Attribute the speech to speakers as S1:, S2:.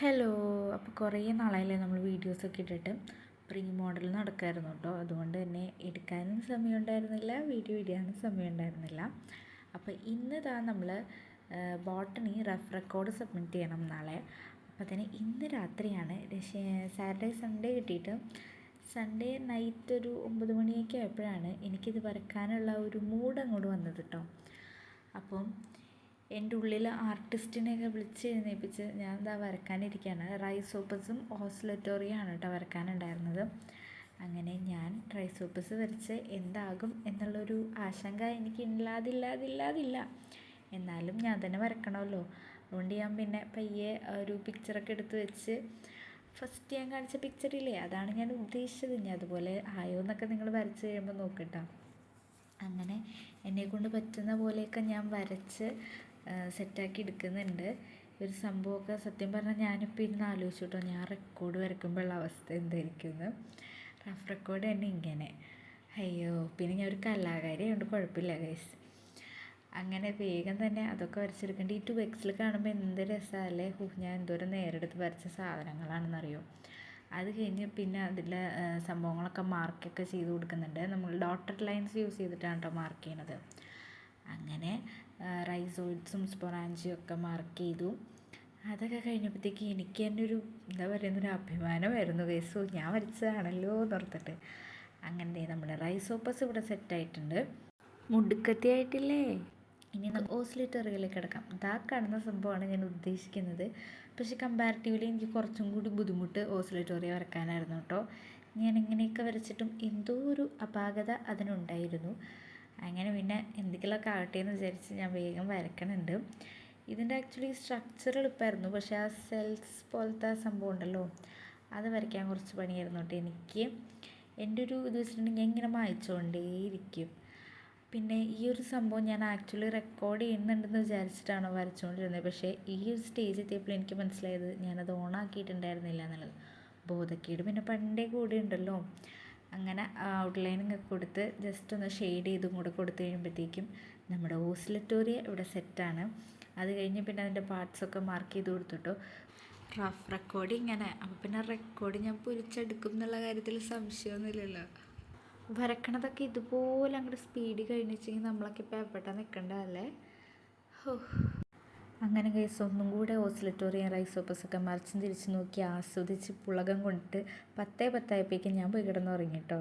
S1: Hello. അപ്പോൾ കുറേ നാളായില്ലേ നമ്മൾ വീഡിയോസൊക്കെ ഇട്ടിട്ട് പ്രീ മോഡൽ നടക്കായിരുന്നു കേട്ടോ. അതുകൊണ്ട് തന്നെ എടുക്കാനും സമയം ഉണ്ടായിരുന്നില്ല, വീഡിയോ ഇടാനും സമയം ഉണ്ടായിരുന്നില്ല. അപ്പോൾ ഇന്ന് നമ്മൾ ബോട്ടണി റഫ് റെക്കോർഡ് സബ്മിറ്റ് ചെയ്യണം നാളെ. അപ്പോൾ തന്നെ ഇന്ന് രാത്രിയാണ് സാറ്റർഡേ സൺഡേ കിട്ടിയിട്ട് സൺഡേ നൈറ്റ് ഒരു 9 മണിയൊക്കെ ആയപ്പോഴാണ് എനിക്കിത് വരയ്ക്കാനുള്ള ഒരു മൂഡ് അങ്ങോട്ട് വന്നത് കേട്ടോ. അപ്പം എൻ്റെ ഉള്ളിൽ ആർട്ടിസ്റ്റിനെയൊക്കെ വിളിച്ച് എഴുന്നേൽപ്പിച്ച് ഞാൻ എന്താ വരയ്ക്കാനിരിക്കുകയാണ്. റൈസോപ്പസും ഓസ്ലറ്റോറിയാണ് കേട്ടോ വരയ്ക്കാനുണ്ടായിരുന്നത്. അങ്ങനെ ഞാൻ റൈസോപ്പസ് വരച്ച് എന്താകും എന്നുള്ളൊരു ആശങ്ക എനിക്ക് ഇല്ലാതില്ല. എന്നാലും ഞാൻ തന്നെ വരക്കണമല്ലോ. അതുകൊണ്ട് ഞാൻ പിന്നെ പയ്യെ ഒരു പിക്ചറൊക്കെ എടുത്ത് വെച്ച് ഫസ്റ്റ് ഞാൻ കാണിച്ച പിക്ചറില്ലേ, അതാണ് ഞാൻ ഉദ്ദേശിച്ചത്. ഇനി അതുപോലെ ആയോ എന്നൊക്കെ നിങ്ങൾ വരച്ച് കഴിയുമ്പോൾ നോക്കട്ടോ. അങ്ങനെ എന്നെക്കൊണ്ട് പറ്റുന്ന പോലെയൊക്കെ ഞാൻ വരച്ച് സെറ്റാക്കി എടുക്കുന്നുണ്ട്. ഒരു സംഭവമൊക്കെ സത്യം പറഞ്ഞാൽ ഞാനിപ്പോൾ ഇരുന്ന് ആലോചിച്ചു കേട്ടോ, ഞാൻ റെക്കോർഡ് വരയ്ക്കുമ്പോഴുള്ള അവസ്ഥ എന്തായിരിക്കുമെന്ന്. റഫ് റെക്കോർഡ് തന്നെ ഇങ്ങനെ. അയ്യോ, പിന്നെ ഞാൻ ഒരു കലാകാരി ആയതുകൊണ്ട് കുഴപ്പമില്ല ഗൈസ്. അങ്ങനെ വേഗം തന്നെ അതൊക്കെ വരച്ചെടുക്കേണ്ട. ഈ 2Xൽ കാണുമ്പോൾ എന്ത് രസമല്ലേ. ഞാൻ എന്തോരം നേരെടുത്ത് വരച്ച സാധനങ്ങളാണെന്നറിയോ. അത് കഴിഞ്ഞ് പിന്നെ അതിൽ സംഭവങ്ങളൊക്കെ മാർക്കൊക്കെ ചെയ്ത് കൊടുക്കുന്നുണ്ട്. നമ്മൾ ഡോട്ടഡ് ലൈൻസ് യൂസ് ചെയ്തിട്ടാണ് കേട്ടോ മാർക്ക് ചെയ്യണത്. അങ്ങനെ റൈസോയിഡ്സും സ്പൊറാഞ്ചിയും ഒക്കെ മാർക്ക് ചെയ്തു. അതൊക്കെ കഴിഞ്ഞപ്പോഴത്തേക്ക് എനിക്ക് തന്നെ ഒരു എന്താ പറയുന്നൊരു അഭിമാനമായിരുന്നു കേസോ, ഞാൻ വരച്ചതാണല്ലോ എന്നോർത്തിട്ട്. അങ്ങനെ നമ്മുടെ റൈസോപ്പസ് ഇവിടെ സെറ്റായിട്ടുണ്ട്. മുടുക്കത്തിയായിട്ടില്ലേ. ഇനി നമുക്ക് ഓസ്ലിറ്ററിയിലേക്ക് കിടക്കാം. ഇതാ കാണുന്ന സംഭവമാണ് ഞാൻ ഉദ്ദേശിക്കുന്നത്. പക്ഷെ കമ്പാരിറ്റീവ്ലി എനിക്ക് കുറച്ചും കൂടി ബുദ്ധിമുട്ട് ഓസ്ലിറ്റോറിയ വരയ്ക്കാനായിരുന്നു കേട്ടോ. ഞാൻ ഇങ്ങനെയൊക്കെ വരച്ചിട്ടും എന്തോ ഒരു അപാകത അതിനുണ്ടായിരുന്നു. അങ്ങനെ പിന്നെ എന്തെങ്കിലുമൊക്കെ ആകട്ടെ എന്ന് വിചാരിച്ച് ഞാൻ വേഗം വരക്കണുണ്ട്. ഇതിൻ്റെ ആക്ച്വലി സ്ട്രക്ചർ എളുപ്പമായിരുന്നു, പക്ഷേ ആ സെൽസ് പോലത്തെ സംഭവം ഉണ്ടല്ലോ, അത് വരയ്ക്കാൻ കുറച്ച് പണിയായിരുന്നു കേട്ടോ എനിക്ക്. എൻ്റെ ഒരു ഇത് വെച്ചിട്ടുണ്ടെങ്കിൽ ഞാൻ ഇങ്ങനെ മായ്ച്ചുകൊണ്ടേയിരിക്കും. പിന്നെ ഈ ഒരു സംഭവം ഞാൻ ആക്ച്വലി റെക്കോർഡ് ചെയ്യുന്നുണ്ടെന്ന് വിചാരിച്ചിട്ടാണ് വരച്ചുകൊണ്ടിരുന്നത്. പക്ഷേ ഈ ഒരു സ്റ്റേജ് എത്തിയപ്പോൾ എനിക്ക് മനസ്സിലായത് ഞാനത് ഓണാക്കിയിട്ടുണ്ടായിരുന്നില്ല എന്നുള്ളത്. ബോധക്കേട് പിന്നെ പണ്ടേ കൂടെ ഉണ്ടല്ലോ. അങ്ങനെ ഔട്ട്ലൈനിങ് ഒക്കെ കൊടുത്ത് ജസ്റ്റ് ഒന്ന് ഷെയ്ഡ് ചെയ്തും കൂടെ കൊടുത്തു കഴിയുമ്പോഴത്തേക്കും നമ്മുടെ ഓസ്ലറ്റോറിയ ഇവിടെ സെറ്റാണ്. അത് കഴിഞ്ഞ് പിന്നെ അതിൻ്റെ പാർട്സൊക്കെ മാർക്ക് ചെയ്ത് കൊടുത്തിട്ടോ. റഫ് റെക്കോർഡ് ഇങ്ങനെ. അപ്പോൾ പിന്നെ റെക്കോർഡ് ഞാൻ പൊരിച്ചെടുക്കും എന്നുള്ള കാര്യത്തിൽ സംശയമൊന്നുമില്ലല്ലോ. വരക്കണതൊക്കെ ഇതുപോലെ അങ്ങോട്ട് സ്പീഡ് കഴിഞ്ഞിച്ചെങ്കിൽ നമ്മളൊക്കെ ഇപ്പോൾ എവിടെ നിൽക്കേണ്ടതല്ലേ. അങ്ങനെ കേസ് ഒന്നും കൂടെ ഓസ്ലറ്റോറിയ റൈസോപ്പസൊക്കെ മറിച്ചും തിരിച്ച് നോക്കി ആസ്വദിച്ച് പുളകം കൊണ്ടിട്ട് 10:10 ഞാൻ പോയി കിടന്നുറങ്ങി കേട്ടോ.